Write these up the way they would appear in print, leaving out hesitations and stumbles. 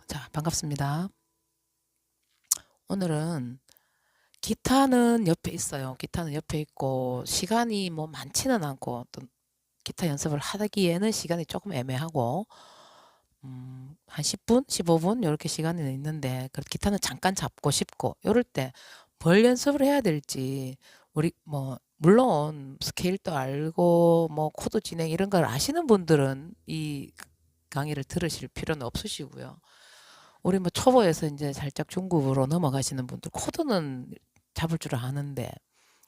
자, 반갑습니다. 오늘은 기타는 옆에 있어요. 기타는 옆에 있고 시간이 뭐 많지는 않고 또 기타 연습을 하기에는 시간이 조금 애매하고 한 10분, 15분 이렇게 시간이 있는데 그 기타는 잠깐 잡고 싶고 이럴 때 뭘 연습을 해야 될지 우리 뭐 물론 스케일도 알고 뭐 코드 진행 이런 걸 아시는 분들은 이 강의를 들으실 필요는 없으시고요. 우리 뭐 초보에서 이제 살짝 중급으로 넘어가시는 분들 코드는 잡을 줄 아는데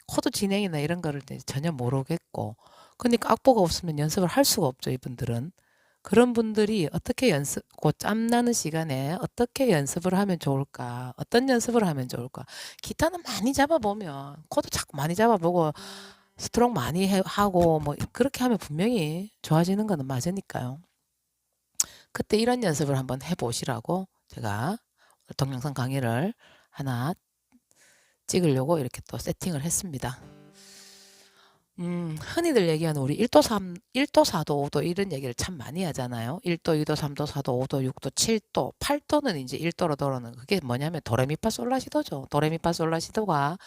코드 진행이나 이런 거를 이제 전혀 모르겠고 그러니까 악보가 없으면 연습을 할 수가 없죠, 이분들은. 그런 분들이 어떻게 연습, 그 짬나는 시간에 어떻게 연습을 하면 좋을까? 어떤 연습을 하면 좋을까? 기타는 많이 잡아보면 코드 자꾸 많이 잡아보고 스트로크 많이 하고 뭐 그렇게 하면 분명히 좋아지는 거는 맞으니까요. 그때 이런 연습을 한번 해보시라고 제가 동영상 강의를 하나 찍으려고 이렇게 또 세팅을 했습니다. 흔히들 얘기하는 우리 1도 3, 1도 4도 5도 이런 얘기를 참 많이 하잖아요. 1도, 2도, 3도, 4도, 5도, 6도, 7도, 8도는 이제 1도로 돌아오는 그게 뭐냐면 도레미파솔라시도죠. 도레미파솔라시도가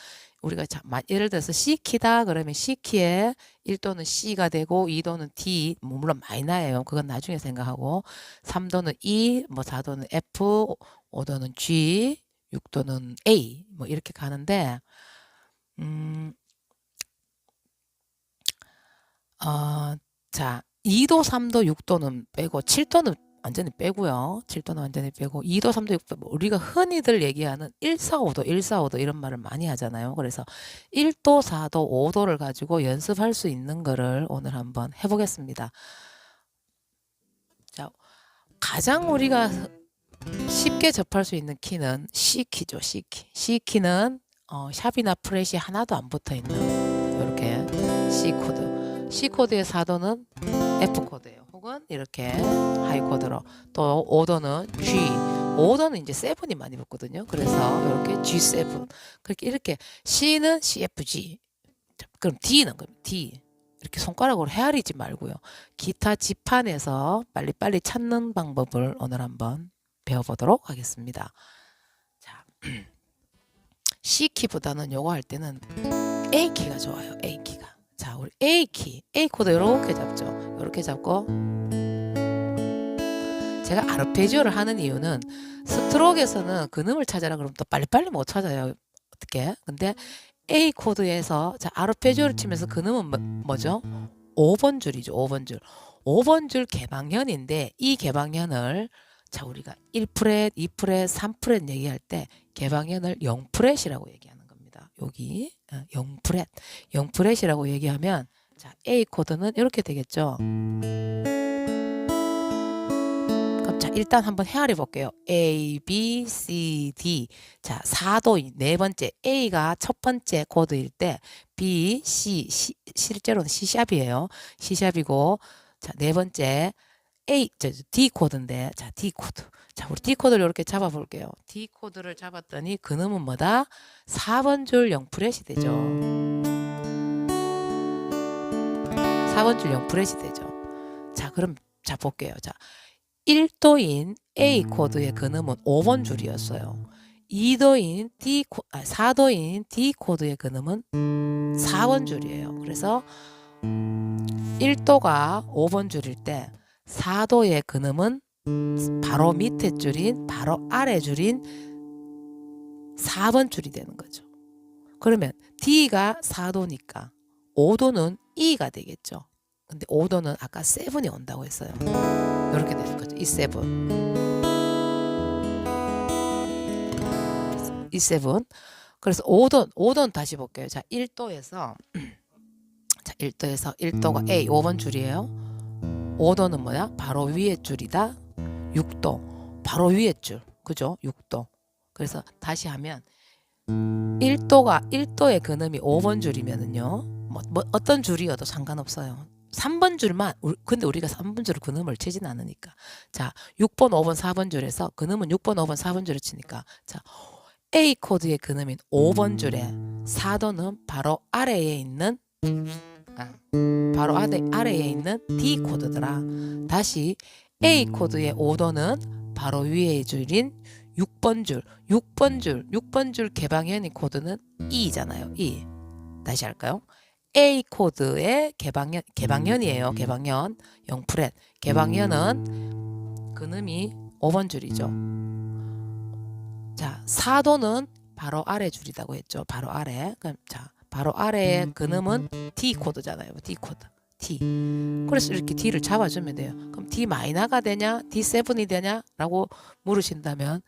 우리가 예를 들어서 C키다 그러면 C키에 1도는 C가 되고 2도는 D, 뭐 물론 마이너예요. 그건 나중에 생각하고 3도는 E, 뭐 4도는 F, 5도는 G, 6도는 A 뭐 이렇게 가는데 자 2도, 3도, 6도는 빼고 7도는 완전히 빼고요. 7도는 완전히 빼고 2도, 3도, 6도 우리가 흔히들 얘기하는 1, 4, 5도, 1, 4, 5도 이런 말을 많이 하잖아요. 그래서 1도, 4도, 5도를 가지고 연습할 수 있는 거를 오늘 한번 해보겠습니다. 자, 가장 우리가 쉽게 접할 수 있는 키는 C키죠. C키. C키는 샵이나 프렛이 하나도 안 붙어 있는 이렇게 C 코드. C 코드의 4도는 F 코드예요. 혹은 이렇게 하이 코드로. 또 5도는 G. 5도는 이제 7이 많이 붙거든요. 그래서 이렇게 G7. 그렇게 이렇게 C는 CFG. 그럼 D는 그럼 D. 이렇게 손가락으로 헤아리지 말고요. 기타 지판에서 빨리빨리 찾는 방법을 오늘 한번 배워보도록 하겠습니다. 자, C키보다는 요거 할 때는 A키가 좋아요. A키가. 자, 우리 A키, A 코드 이렇게 잡죠. 이렇게 잡고 제가 아르페지오를 하는 이유는 스트로크에서는 근음을 찾아라 그러면 또 빨리빨리 못 찾아요. 어떻게? 근데 A 코드에서 자, 아르페지오를 치면서 근음은 뭐죠? 5번 줄이죠. 5번 줄. 5번 줄 개방현인데 이 개방현을 자 우리가 1프렛, 2프렛, 3프렛 얘기할 때 개방현을 0프렛이라고 얘기하는 겁니다. 여기 0프렛. 0프렛이라고 얘기하면 자 A 코드는 이렇게 되겠죠. 그럼 자 일단 한번 헤아려 볼게요. A, B, C, D. 자 4도 네 번째 A가 첫 번째 코드일 때 B, C, 실제로는 C샵이에요. C샵이고 자 네 번째 D 코드인데 자 D 코드. 자 우리 D 코드를 이렇게 잡아 볼게요. D 코드를 잡았더니 그놈은 뭐다? 4번 줄 0프렛이 되죠. 4번 줄 0프렛이 되죠. 자 그럼 자 볼게요. 자 1도인 A 코드의 근음은 5번 줄이었어요. 2도인 4도인 D 코드의 근음은 4번 줄이에요. 그래서 1도가 5번 줄일 때 4도의 근음은 바로 밑에 줄인 바로 아래 줄인 4번 줄이 되는 거죠. 그러면 D가 4도니까 5도는 E가 되겠죠. 근데 5도는 아까 7이 온다고 했어요. 이렇게 되는 거죠. E7. E7. 그래서 5도는 다시 볼게요. 자, 1도에서 자, 1도에서 1도가 A 5번 줄이에요. 5도는 뭐야? 바로 위에 줄이다. 6도. 바로 위에 줄. 그죠? 6도. 그래서 다시 하면 1도의 근음이 5번 줄이면은요. 뭐 어떤 줄이어도 상관없어요. 3번 줄만 근데 우리가 3번 줄을 근음을 치진 않으니까 자 6번 5번 4번 줄에서 근음은 6번 5번 4번 줄을 치니까 자 A 코드의 근음인 5번 줄에 4도는 바로 아래에 있는 아래에 있는 D 코드더라. 다시 A 코드의 5도는 바로 위에 줄인 6번 줄, 6번 줄 개방현이 코드는 E잖아요. E. 다시 할까요? A 코드의 개방현이에요. 개방현 0프렛. 개방현은 근음이 5번 줄이죠. 자, 4도는 바로 아래 줄이라고 했죠. 바로 아래. 그럼 자, 바로 아래의 근음은 D 코드잖아요. D 코드. D. 그래서 이렇게 D를 잡아주면 돼요. 그럼 D 마이너가 되냐? D7이 되냐? 라고 물으신다면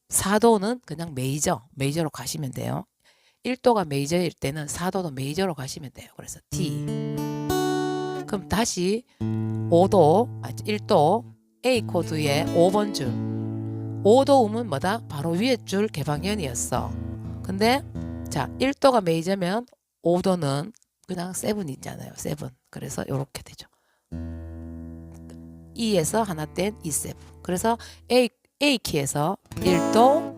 4도는 그냥 메이저로 가시면 돼요. 1도가 메이저일 때는 4도도 메이저로 가시면 돼요. 그래서 D. 그럼 다시 1도 A 코드의 5번 줄. 5도 음은 뭐다? 바로 위에 줄 개방현이었어. 근데 자, 1도가 메이저면 5도는 그냥 7이잖아요. 7. 그래서 이렇게 되죠. E에서 하나 뗀 E7. 그래서 A 키에서 1도,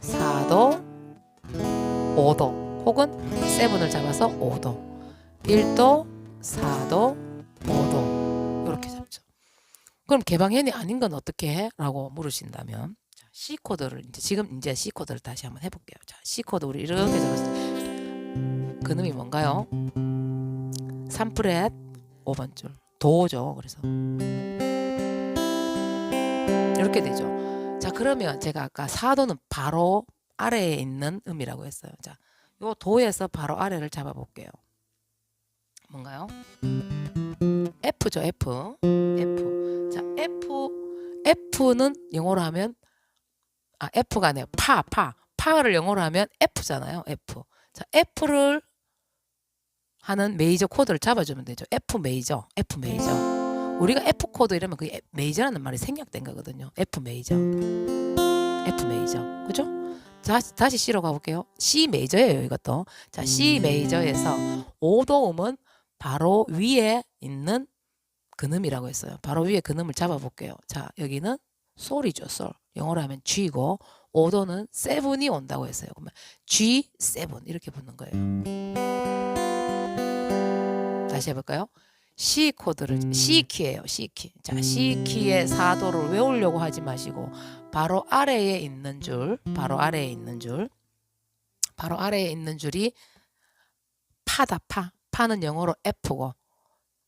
4도, 5도 혹은 7을 잡아서 5도. 1도, 4도, 5도 이렇게 잡죠. 그럼 개방현이 아닌 건 어떻게 해? 라고 물으신다면 C 코드를 이제 C 코드를 다시 한번 해볼게요. 자, C 코드 우리 이렇게 잡았어요. 근음이 뭔가요? 3프렛 5번 줄 도죠. 그래서 이렇게 되죠. 자, 그러면 제가 아까 4도는 바로 아래에 있는 음이라고 했어요. 자, 요 도에서 바로 아래를 잡아 볼게요. 뭔가요? F죠. F. 자, F는 영어로 하면 F가 아니에요. 파를 영어로 하면 F잖아요. F. 자, F를 하는 메이저 코드를 잡아주면 되죠. F 메이저. 우리가 F 코드 이러면 그게 메이저라는 말이 생략된 거거든요. F 메이저. 그죠? 다시 C로 가볼게요. C 메이저예요, 이것도. 자, C 메이저에서 5도 음은 바로 위에 있는 근음이라고 했어요. 바로 위에 근음을 잡아볼게요. 자, 여기는 솔이죠, 솔. 영어로 하면 G고 5도는 7이 온다고 했어요. 그러면 G7 이렇게 붙는 거예요. 다시 해볼까요? C 코드를 C 키예요. C 키. 자, C 키의 4도를 외우려고 하지 마시고 바로 아래에 있는 줄이 파다. 파는 영어로 F고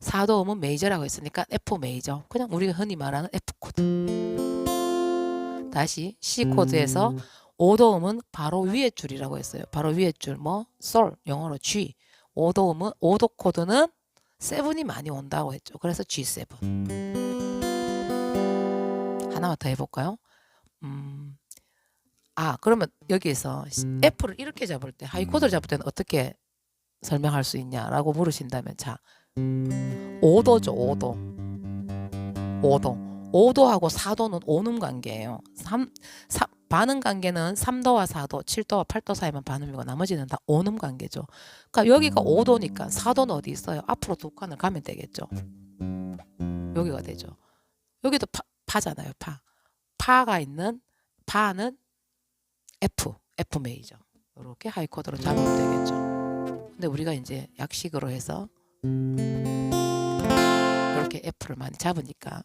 4도 음은 메이저라고 했으니까 F 메이저. 그냥 우리가 흔히 말하는 F 코드. 다시 C 코드에서 5도 음은 바로 위에 줄이라고 했어요. 바로 위에 줄 솔 영어로 G. 5도 코드는 7이 많이 온다고 했죠. 그래서 G7. 하나만 더 해볼까요? 그러면 여기에서 F를 이렇게 잡을 때, 하이 코드를 잡을 때는 어떻게 설명할 수 있냐라고 물으신다면, 자, 5도죠. 5도하고 4도는 오음 관계예요. 반음 관계는 3도와 4도, 7도와 8도 사이만 반음이고 나머지는 다 오음 관계죠. 그러니까 여기가 5도니까 4도는 어디 있어요? 앞으로 두 칸을 가면 되겠죠. 여기가 되죠. 여기도 파잖아요. 파가 있는 파는 F 메이저. 이렇게 하이 코드로 잡으면 되겠죠. 근데 우리가 이제 약식으로 해서 이렇게 F를 많이 잡으니까.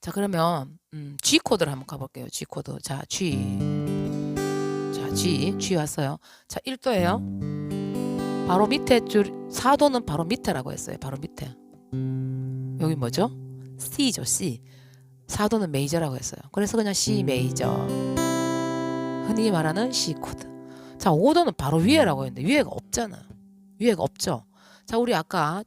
자, 그러면 G 코드를 한번 가볼게요. G 코드. 자, G 왔어요. 자, 1도예요. 바로 밑에 줄 4도는 바로 밑에라고 했어요. 바로 밑에. 여기 뭐죠? C죠. C. 4도는 메이저라고 했어요. 그래서 그냥 C 메이저. 흔히 말하는 C 코드. 자, 5도는 바로 위에라고 했는데 위에가 없잖아. 위에가 없죠. 자, 우리 아까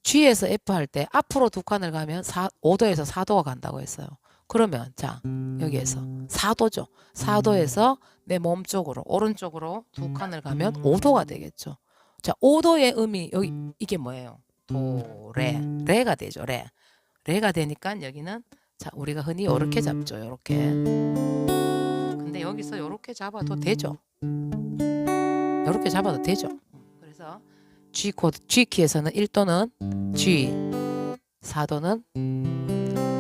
G에서 F 할 때 앞으로 두 칸을 가면 5도에서 4도가 간다고 했어요. 그러면 자, 여기에서 4도죠. 4도에서 내 몸 쪽으로 오른쪽으로 두 칸을 가면 5도가 되겠죠. 자, 5도의 음이 여기 이게 뭐예요? 도, 레가 되죠. 레가 되니까 여기는 자, 우리가 흔히 이렇게 잡죠. 이렇게. 근데 여기서 이렇게 잡아도 되죠. 이렇게 잡아도 되죠. 그래서 G 코드, G 키에서는 1도는 G, 4도는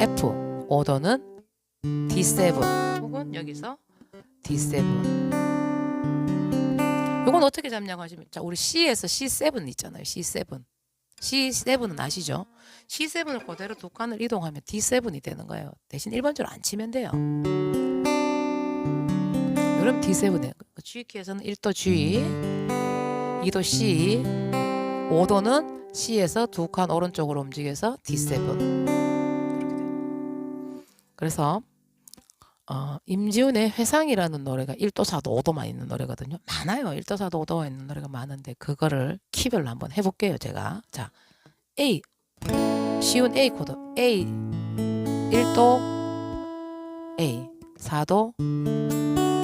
F, 5도는 D7 혹은 여기서 D7. 이건 어떻게 잡냐고 하시면, 자, 우리 C에서 C7 있잖아요. C7. C7은 아시죠? C7을 그대로 두 칸을 이동하면 D7이 되는 거예요. 대신 1번줄 안 치면 돼요. 그럼 D7이에요. G키에서는 1도 G, 2도 C, 5도는 C에서 두 칸 오른쪽으로 움직여서 D7. 그래서 임지훈의 회상이라는 노래가 1도, 4도, 5도만 있는 노래거든요. 많아요. 1도, 4도, 5도가 있는 노래가 많은데 그거를 키별로 한번 해볼게요. 제가. 자, A, 쉬운 A 코드. A, 1도, A, 4도,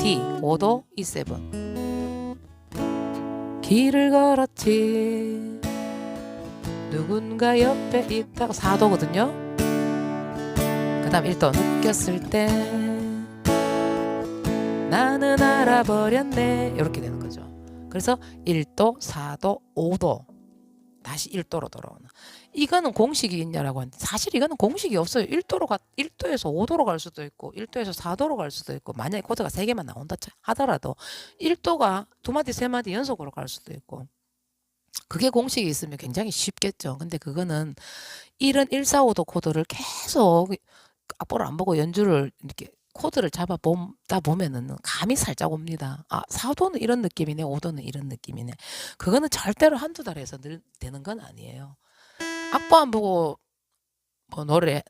D, 5도, E7. 길을 걸었지 누군가 옆에 있다가 4도거든요. 그 다음 1도 느꼈을 때 나는 알아버렸네 이렇게 되는 거죠. 그래서 1도, 4도, 5도 다시 1도로 돌아오는. 이거는 공식이 있냐라고 하는데 사실 이거는 공식이 없어요. 1도에서 5도로 갈 수도 있고 1도에서 4도로 갈 수도 있고 만약에 코드가 3개만 나온다 하더라도 1도가 2마디 3마디 연속으로 갈 수도 있고 그게 공식이 있으면 굉장히 쉽겠죠. 근데 그거는 1은 1, 4, 5도 코드를 계속 악보를 안 보고 연주를 이렇게 코드를 잡아보다 보면은 감이 살짝 옵니다. 아, 4도는 이런 느낌이네, 5도는 이런 느낌이네. 그거는 절대로 한두 달에서 되는 건 아니에요. 악보 안 보고 뭐 노래,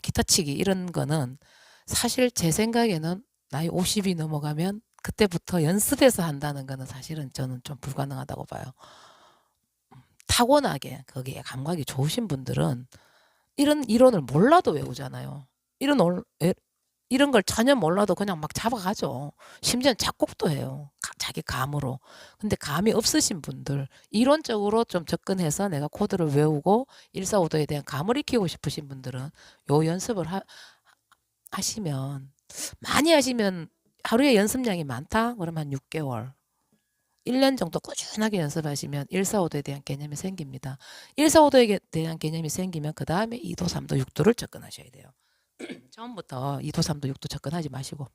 기타 치기 이런 거는 사실 제 생각에는 나이 50이 넘어가면 그때부터 연습해서 한다는 거는 사실은 저는 좀 불가능하다고 봐요. 타고나게 거기에 감각이 좋으신 분들은 이런 이론을 몰라도 외우잖아요. 이런 걸 전혀 몰라도 그냥 막 잡아가죠. 심지어는 작곡도 해요. 자기 감으로. 근데 감이 없으신 분들 이론적으로 좀 접근해서 내가 코드를 외우고 1, 4, 5도에 대한 감을 익히고 싶으신 분들은 요 연습을 하시면 많이 하시면 하루에 연습량이 많다? 그러면 한 6개월 1년 정도 꾸준하게 연습하시면 1, 4, 5도에 대한 개념이 생깁니다. 1, 4, 5도에 대한 개념이 생기면 그 다음에 2도, 3도, 6도를 접근하셔야 돼요. 처음부터 2도, 3도, 6도 접근하지 마시고.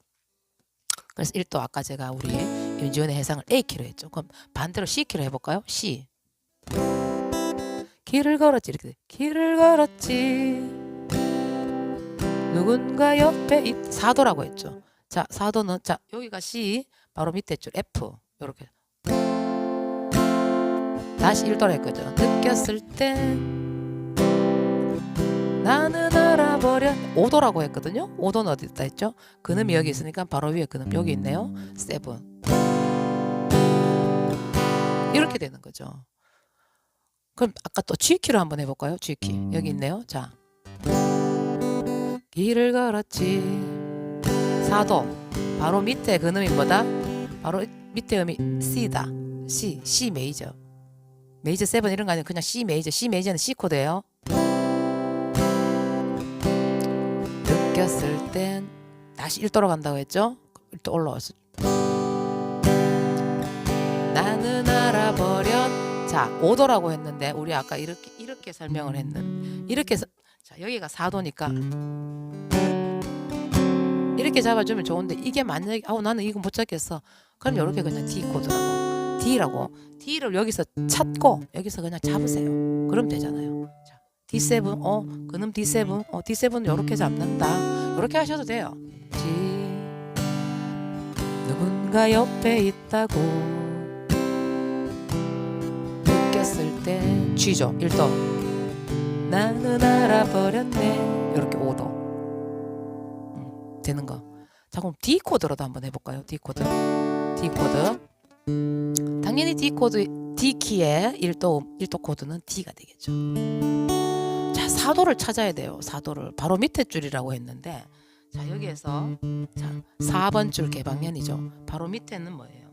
그래서 1도 아까 제가 우리 임지훈의 해상을 A키로 했죠. 그럼 반대로 C키로 해볼까요? C. 길을 걸었지 이렇게 돼. 길을 걸었지 누군가 옆에 4도라고 했죠. 자, 4도는 자 여기가 C 바로 밑에 줄 F 이렇게 다시 1도로 했거죠. 느꼈을 때 나는 알아버려 5도라고 했거든요. 5도는 어디 있다 했죠? 그놈이 여기 있으니까 바로 위에 그놈 여기 있네요. 7 이렇게 되는 거죠. 그럼 아까 또 G키로 한번 해볼까요? G키 여기 있네요. 자 길을 걸었지 4도 바로 밑에 그놈이 뭐다? 바로 밑에 음이 C다. C 메이저 메이저 7 이런 거 아니에요. 그냥 C 메이저는 C 코드예요. 느꼈을 땐 다시 1도로 간다고 했죠? 1도 올라왔어. 나는 알아버렸. 자, 5도라고 했는데 우리 아까 이렇게 설명을 했는. 이렇게 자, 여기가 4도니까 이렇게 잡아주면 좋은데 이게 만약에 나는 이거 못 잡겠어. 그럼 이렇게 그냥 D 코드라고 D를 여기서 찾고 여기서 그냥 잡으세요. 그럼 되잖아요. 자, D7 그놈 D7 D7 이렇게 잡는다. 이렇게 하셔도 돼요. G 누군가 옆에 있다고 느꼈을 때 G죠. 1도 나는 알아버렸네. 이렇게 5도 되는 거. 자, 그럼 D 코드로도 한번 해볼까요? D 코드 당연히 D 키의 1도 코드는 D가 되겠죠. 자, 4도를 찾아야 돼요. 4도를 바로 밑에 줄이라고 했는데 자, 여기에서 자 4번 줄 개방연이죠. 바로 밑에는 뭐예요?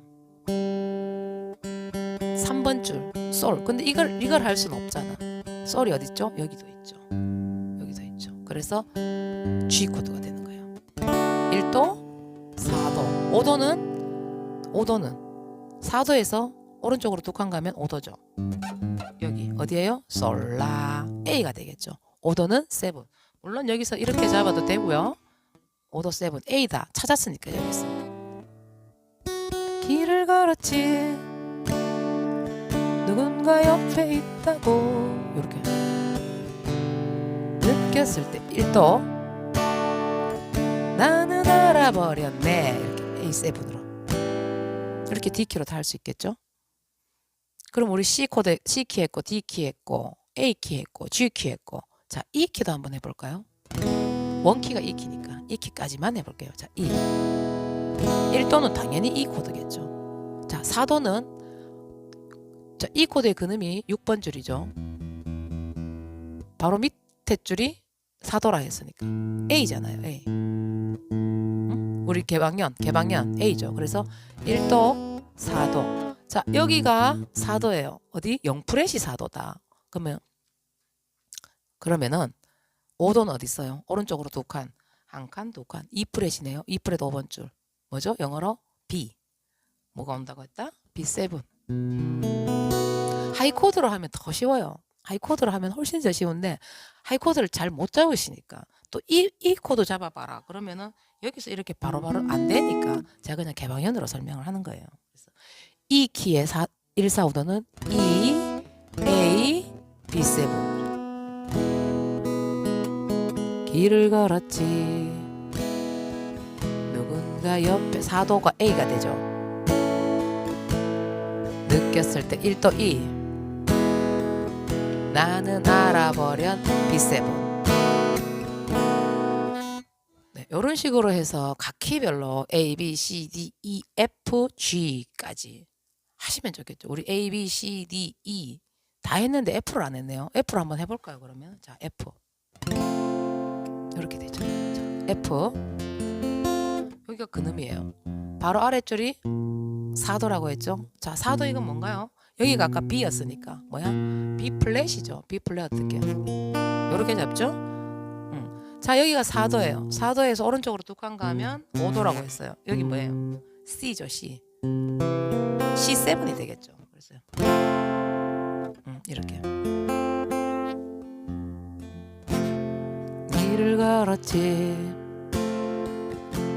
3번 줄 솔. 근데 이걸 할 수는 없잖아. 솔이 어디 있죠? 여기도 있죠. 그래서 G 코드가 되는 거예요. 1도, 4도. 5도는 4도에서 오른쪽으로 두 칸 가면 5도죠. 여기 어디예요? 솔라 A가 되겠죠. 5도는 7. 물론 여기서 이렇게 잡아도 되고요. 5도 7 A다 찾았으니까 여기서 길을 걸었지 누군가 옆에 있다고 이렇게 느꼈을 때 1도 나는 알아버렸네 이렇게 A7으로 이렇게 D키로 다 할 수 있겠죠? 그럼 우리 C코드 C키 했고 D키 했고 A키 했고 G키 했고 자 E키도 한번 해볼까요? 원키가 E키니까 E키까지만 해볼게요. 자 E 1도는 당연히 E 코드겠죠. 자 4도는 자 E 코드의 근음이 6번 줄이죠. 바로 밑에 줄이 4도라 했으니까 A잖아요. A 우리 개방연 A죠. 그래서 1도 4도 자 여기가 4도예요. 어디? 0프렛이 4도다. 그러면은 5도는 어디 있어요? 오른쪽으로 두 칸, 한 칸, 두 칸. 2프렛이네요. 2프렛 5번 줄. 뭐죠? 영어로 B. 뭐가 온다고 했다? B7. 하이코드로 하면 더 쉬워요. 하이코드로 하면 훨씬 더 쉬운데 하이코드를 잘 못 잡으시니까 또 이 코드 잡아봐라. 그러면은 여기서 이렇게 바로바로 안 되니까 제가 그냥 개방현으로 설명을 하는 거예요. 그래서 이 키의 1, 4, 5도는 E, A, B7. 길을 걸었지 누군가 옆에 4도가 A가 되죠. 느꼈을 때 1도 E 나는 알아버린 B7 네, 이런 식으로 해서 각 키별로 A, B, C, D, E, F, G까지 하시면 좋겠죠. 우리 A, B, C, D, E 다 했는데 F를 안 했네요. F를 한번 해볼까요? 그러면 자 F 이렇게 되죠. 자, F 여기가 근음이에요. 바로 아랫줄이 4도라고 했죠. 자 4도 이건 뭔가요? 여기가 아까 B였으니까 뭐야? B 플랫이죠. B 플랫 어떻게 이렇게 잡죠? 자 여기가 4도예요. 4도에서 오른쪽으로 두 칸 가면 5도라고 했어요. 여기 뭐예요? C죠. C C7이 되겠죠. 그래서 이렇게 길을 걸었지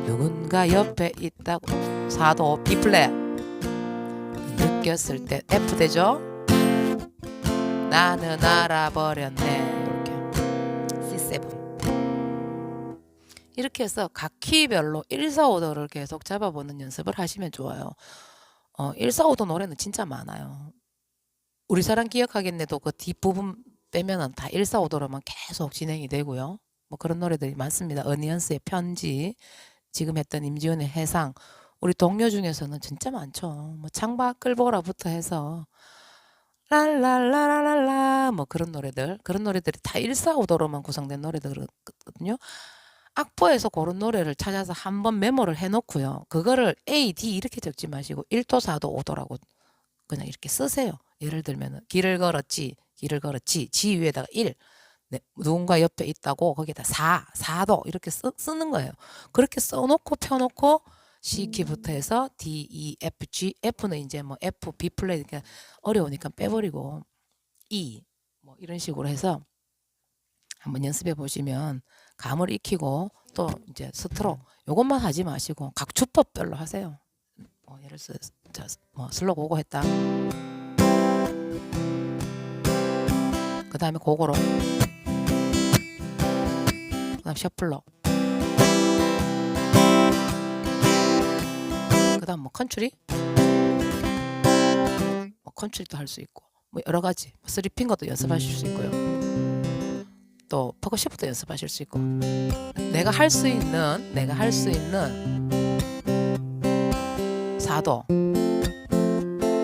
누군가 옆에 있다고 4도 B 플랫 느꼈을 때 F 되죠. 나는 알아버렸네 이렇게 C7 이렇게 해서 각 키별로 1, 4, 5도를 계속 잡아보는 연습을 하시면 좋아요. 1, 4, 5도 노래는 진짜 많아요. 우리 사랑 기억하겠네도 그 뒷부분 빼면은 다 1, 4, 5도로만 계속 진행이 되고요. 뭐 그런 노래들이 많습니다. 어니언스의 편지, 지금 했던 임지훈의 해상, 우리 동료 중에서는 진짜 많죠. 뭐 창밖을 보라부터 해서 랄랄라랄랄라 뭐 그런 노래들이 다 1, 4, 5도로만 구성된 노래들이거든요. 악보에서 그런 노래를 찾아서 한번 메모를 해놓고요. 그거를 A, D 이렇게 적지 마시고 1도, 4도, 5도라고 그냥 이렇게 쓰세요. 예를 들면 길을 걸었지 G 위에다가 1 네, 누군가 옆에 있다고 거기에다 4도 이렇게 쓰는 거예요. 그렇게 써놓고 펴놓고 C키부터 해서 D, E, F, G, F는 이제 뭐 F, B 플랫 이렇게 어려우니까 빼버리고 E 뭐 이런 식으로 해서 한번 연습해 보시면 감을 익히고 또 이제 스트로크 요것만 하지 마시고 각 주법별로 하세요. 예를 들어서 뭐 슬로우 고고 했다. 그 다음에 고고로 그 다음 셔플로 그 다음 뭐 컨츄리 뭐 컨츄리도 할 수 있고 뭐 여러 가지 쓰리핑거도 연습하실 수 있고요. 또 퍼커션부터 연습하실 수 있고 내가 할 수 있는 4도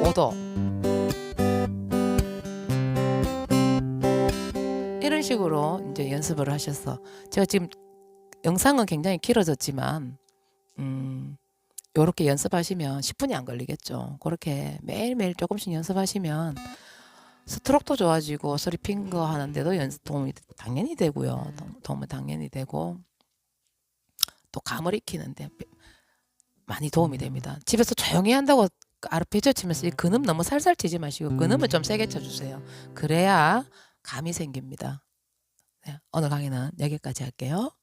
5도 이런 식으로 이제 연습을 하셔서 제가 지금 영상은 굉장히 길어졌지만 요렇게 연습하시면 10분이 안 걸리겠죠. 그렇게 매일매일 조금씩 연습하시면 스트로크도 좋아지고 스리핑거 하는데도 도움이 당연히 되고요. 도움이 당연히 되고 또 감을 익히는데 많이 도움이 됩니다. 집에서 조용히 한다고 아르페지오 치면서 이 근음 너무 살살 치지 마시고 근음을 좀 세게 쳐주세요. 그래야 감이 생깁니다. 네, 오늘 강의는 여기까지 할게요.